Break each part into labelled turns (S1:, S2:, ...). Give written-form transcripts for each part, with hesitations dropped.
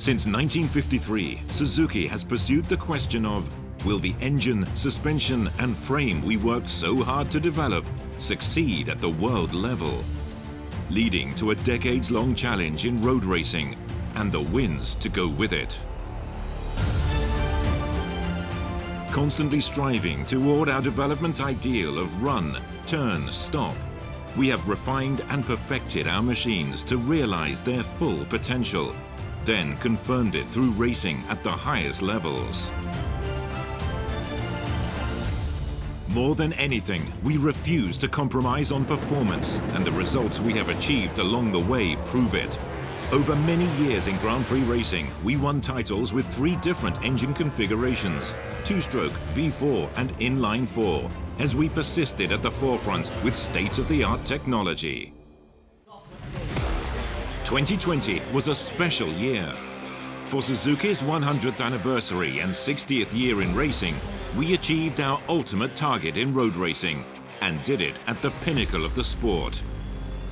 S1: Since 1953, Suzuki has pursued the question of, will the engine, suspension and frame we worked so hard to develop succeed at the world level? Leading to a decades-long challenge in road racing and the wins to go with it. Constantly striving toward our development ideal of run, turn, stop, we have refined and perfected our machines to realize their full potential, then confirmed it through racing at the highest levels. More than anything, we refuse to compromise on performance, and the results we have achieved along the way prove it. Over many years in Grand Prix racing, we won titles with 3 different engine configurations, 2-stroke, V4 and inline 4, as we persisted at the forefront with state-of-the-art technology. 2020 was a special year. For Suzuki's 100th anniversary and 60th year in racing, we achieved our ultimate target in road racing and did it at the pinnacle of the sport.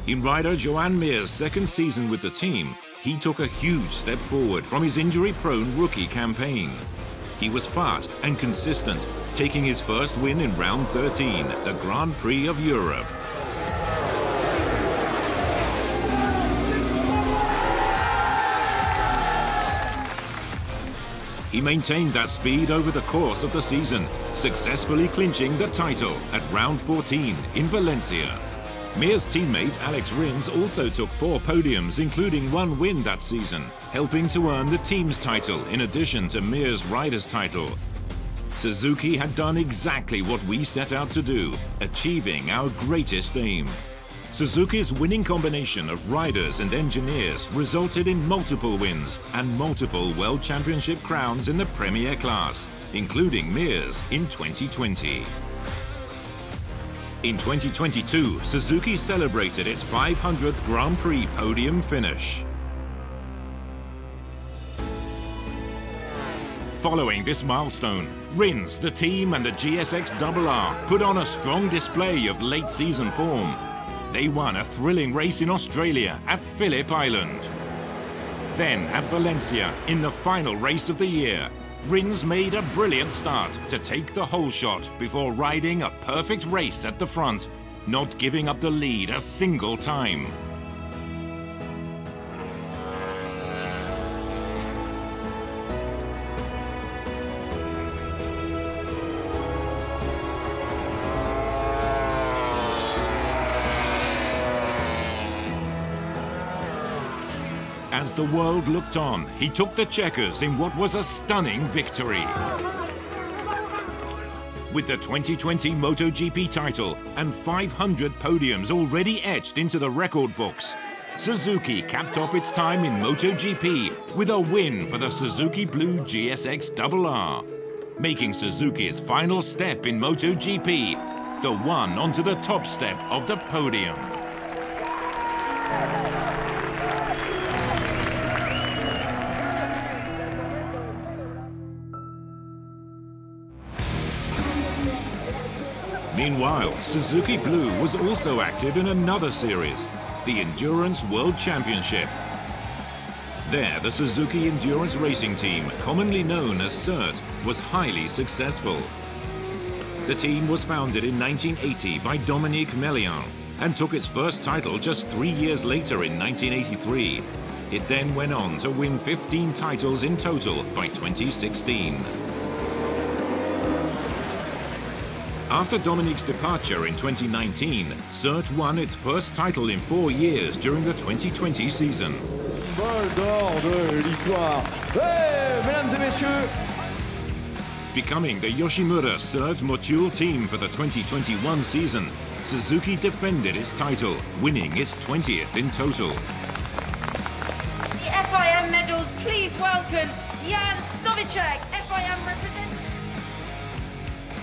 S1: In rider Joan Mir's second season with the team, he took a huge step forward from his injury-prone rookie campaign. He was fast and consistent, taking his first win in round 13, the Grand Prix of Europe. He maintained that speed over the course of the season, successfully clinching the title at round 14 in Valencia. Mir's teammate Alex Rins also took 4 podiums, including 1 win that season, helping to earn the team's title in addition to Mir's rider's title. Suzuki had done exactly what we set out to do, achieving our greatest aim. Suzuki's winning combination of riders and engineers resulted in multiple wins and multiple World Championship crowns in the Premier class, including Mir's in 2020. In 2022, Suzuki celebrated its 500th Grand Prix podium finish. Following this milestone, Rins, the team and the GSX-RR put on a strong display of late-season form. They won a thrilling race in Australia at Phillip Island. Then at Valencia, in the final race of the year, Rins made a brilliant start to take the whole shot before riding a perfect race at the front, not giving up the lead a single time. As the world looked on, he took the checkers in what was a stunning victory. With the 2020 MotoGP title and 500 podiums already etched into the record books, Suzuki capped off its time in MotoGP with a win for the Suzuki Blue GSX-RR, making Suzuki's final step in MotoGP the one onto the top step of the podium. Meanwhile, Suzuki Blue was also active in another series, the Endurance World Championship. There, the Suzuki Endurance Racing Team, commonly known as CERT, was highly successful. The team was founded in 1980 by Dominique Melian and took its first title just 3 years later in 1983. It then went on to win 15 titles in total by 2016. After Dominique's departure in 2019, CERT won its first title in 4 years during the 2020 season.
S2: Vol d'or de l'histoire. Hey, mesdames et messieurs!
S1: Becoming the Yoshimura CERT Motul team for the 2021 season, Suzuki defended its title, winning its 20th in total.
S3: The FIM medals, please welcome Jan Stovicek, FIM representative.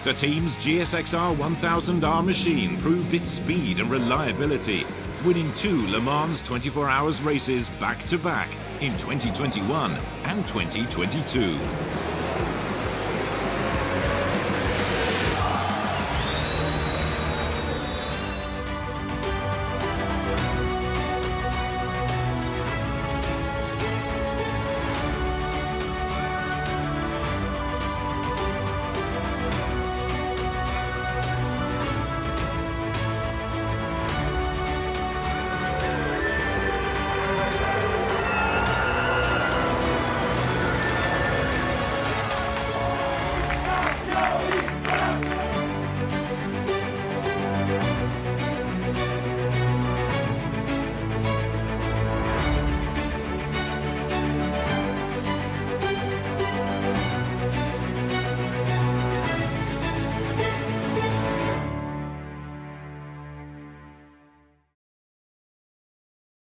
S1: The team's GSX-R 1000R machine proved its speed and reliability, winning 2 Le Mans 24 Hours races back-to-back in 2021 and 2022.